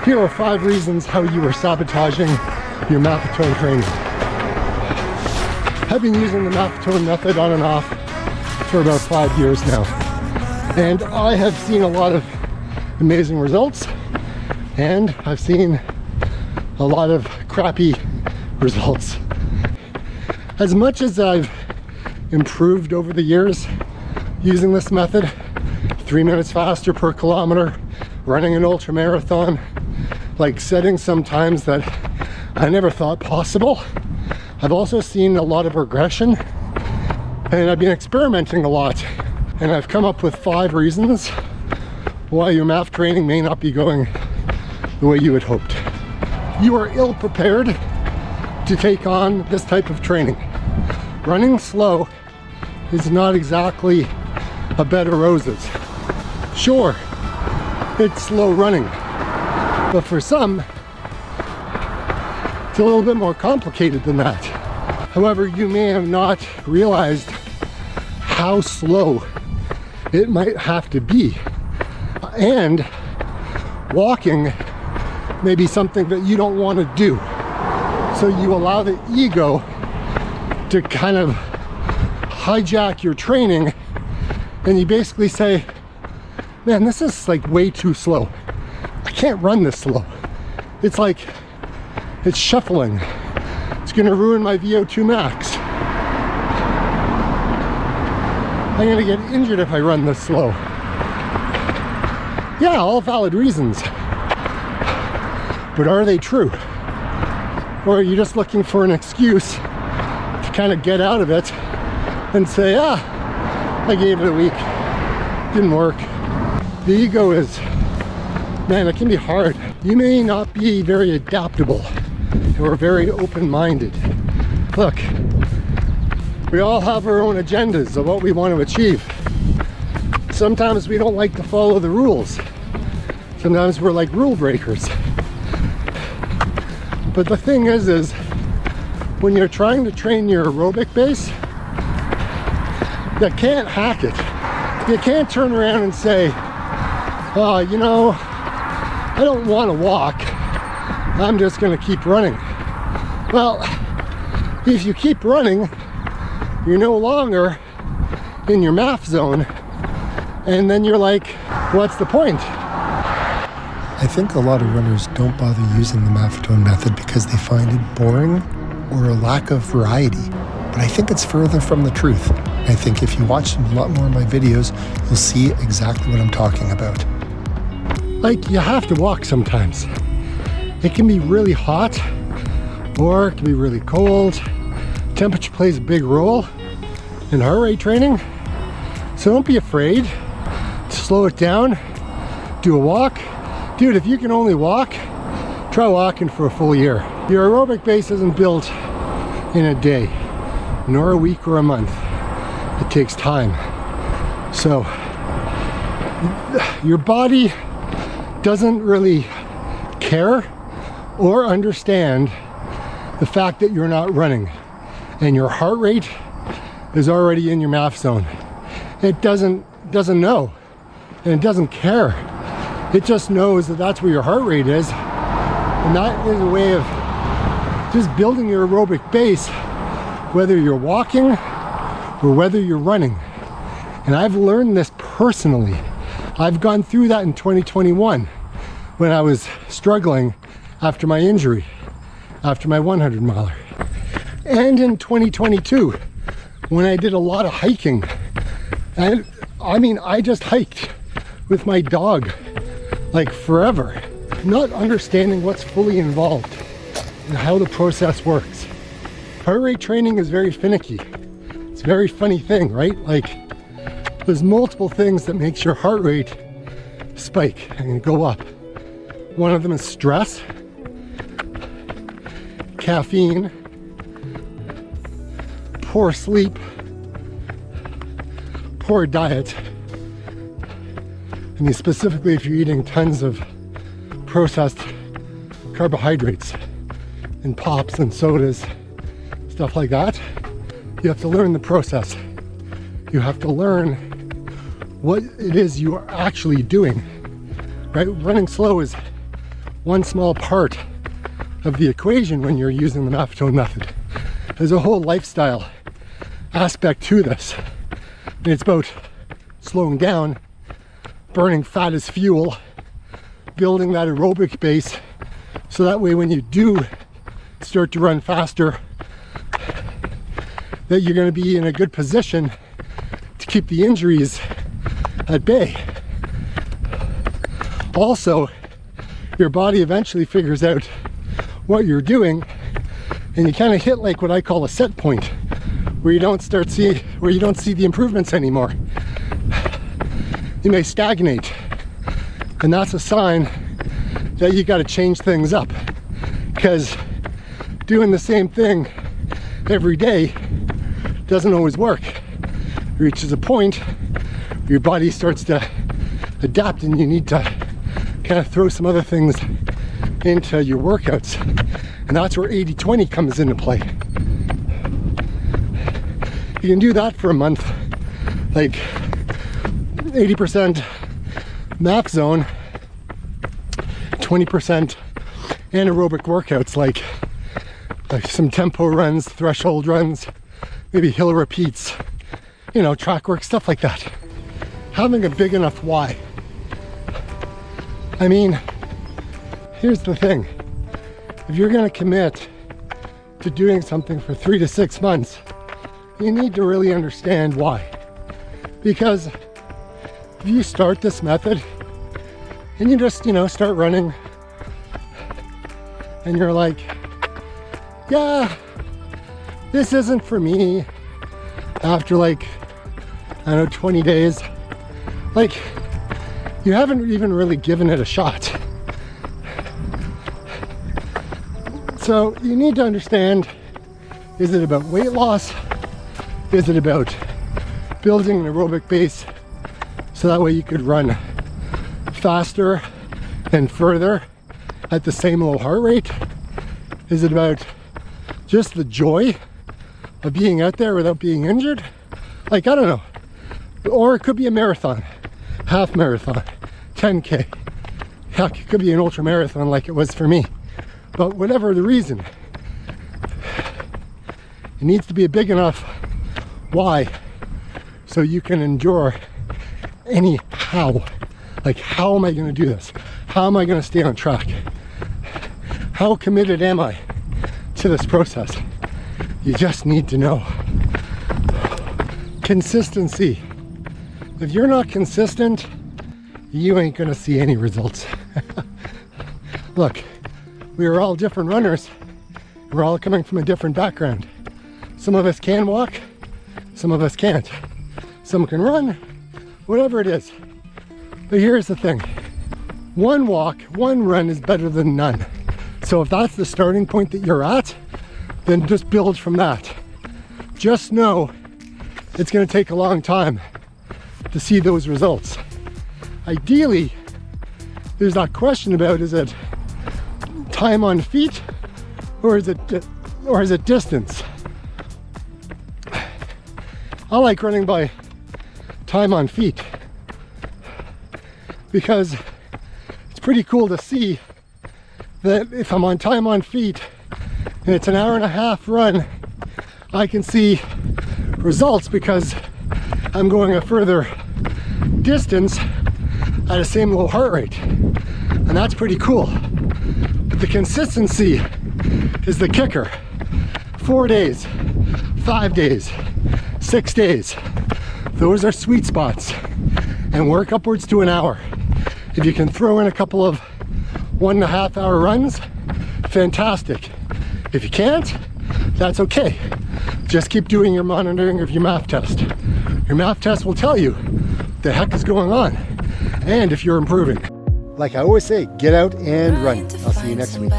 Here are 5 reasons how you are sabotaging your Maffetone training. I've been using the Maffetone method on and off for about 5 years now, and I have seen a lot of amazing results, and I've seen a lot of crappy results. As much as I've improved over the years using this method, 3 minutes faster per kilometer, running an ultra marathon, like setting some times that I never thought possible, I've also seen a lot of regression, and I've been experimenting a lot, and I've come up with 5 reasons why your MAF training may not be going the way you had hoped. You are ill prepared to take on this type of training. Running slow is not exactly a bed of roses. Sure, it's slow running, but for some, it's a little bit more complicated than that. However, you may have not realized how slow it might have to be. And walking may be something that you don't want to do. So you allow the ego to kind of hijack your training, and you basically say, man, this is like way too slow. I can't run this slow. It's like, it's shuffling. It's gonna ruin my VO2 max. I'm gonna get injured if I run this slow. Yeah, all valid reasons. But are they true? Or are you just looking for an excuse to kind of get out of it and say, I gave it a week, didn't work. The ego is, man, it can be hard. You may not be very adaptable or very open-minded. Look, we all have our own agendas of what we want to achieve. Sometimes we don't like to follow the rules. Sometimes we're like rule breakers. But the thing is when you're trying to train your aerobic base, you can't hack it. You can't turn around and say, oh, you know, I don't want to walk. I'm just going to keep running. Well, if you keep running, you're no longer in your MAF zone. And then you're like, what's the point? I think a lot of runners don't bother using the Maffetone method because they find it boring or a lack of variety. But I think it's further from the truth. I think if you watch a lot more of my videos, you'll see exactly what I'm talking about. Like, you have to walk sometimes. It can be really hot, or it can be really cold. Temperature plays a big role in heart rate training. So don't be afraid to slow it down, do a walk. Dude, if you can only walk, try walking for a full year. Your aerobic base isn't built in a day, nor a week or a month. It takes time. So your body doesn't really care or understand the fact that you're not running and your heart rate is already in your MAF zone. It doesn't know, and it doesn't care. It just knows that that's where your heart rate is, and that is a way of just building your aerobic base, whether you're walking or whether you're running. And I've learned this personally. I've gone through that in 2021 when I was struggling after my injury, after my 100 miler. And in 2022, when I did a lot of hiking. And I mean, I just hiked with my dog like forever, not understanding what's fully involved and how the process works. Heart rate training is very finicky. It's a very funny thing, right? Like, there's multiple things that makes your heart rate spike and go up. One of them is stress, caffeine, poor sleep, poor diet. I mean, specifically if you're eating tons of processed carbohydrates and pops and sodas, stuff like that, you have to learn the process. You have to learn what it is you are actually doing, right? Running slow is one small part of the equation when you're using the Maffetone method. There's a whole lifestyle aspect to this. And it's about slowing down, burning fat as fuel, building that aerobic base, so that way when you do start to run faster, that you're going to be in a good position to keep the injuries at bay. Also, your body eventually figures out what you're doing, and you kind of hit like what I call a set point, where you don't see the improvements anymore. You may stagnate, and that's a sign that you got to change things up, because doing the same thing every day doesn't always work. It reaches a point where your body starts to adapt, and you need to kind of throw some other things into your workouts, and that's where 80-20 comes into play. You can do that for a month, like 80% MAF zone, 20% anaerobic workouts, like some tempo runs, threshold runs, maybe hill repeats, you know, track work, stuff like that. Having a big enough why. I mean, here's the thing. If you're going to commit to doing something for 3 to 6 months, you need to really understand why. Because if you start this method and you just, start running and you're like, yeah, this isn't for me, after 20 days, you haven't even really given it a shot. So you need to understand, is it about weight loss? Is it about building an aerobic base so that way you could run faster and further at the same low heart rate? Is it about just the joy of being out there without being injured? I don't know. Or it could be a marathon, half marathon, 10K. Heck, it could be an ultra marathon like it was for me. But whatever the reason, it needs to be a big enough why so you can endure any how. How am I going to do this? How am I going to stay on track? How committed am I to this process? You just need to know. Consistency. If you're not consistent, you ain't going to see any results. Look, we are all different runners. We're all coming from a different background. Some of us can walk, some of us can't. Some can run, whatever it is. But here's the thing. One walk, one run is better than none. So if that's the starting point that you're at, then just build from that. Just know it's going to take a long time to see those results. Ideally, there's that question about, is it time on feet or is it distance? I like running by time on feet because it's pretty cool to see that if I'm on time on feet and it's an hour and a half run, I can see results because I'm going a further distance at the same low heart rate, and that's pretty cool. But the consistency is the kicker. 4 days, 5 days, 6 days, those are sweet spots, and work upwards to an hour. If you can throw in a couple of 1.5 hour runs, fantastic. If you can't, that's okay. Just keep doing your monitoring of your MAF test. Your MAF test will tell you what the heck is going on and if you're improving. Like I always say, get out and run. I'll see you next week.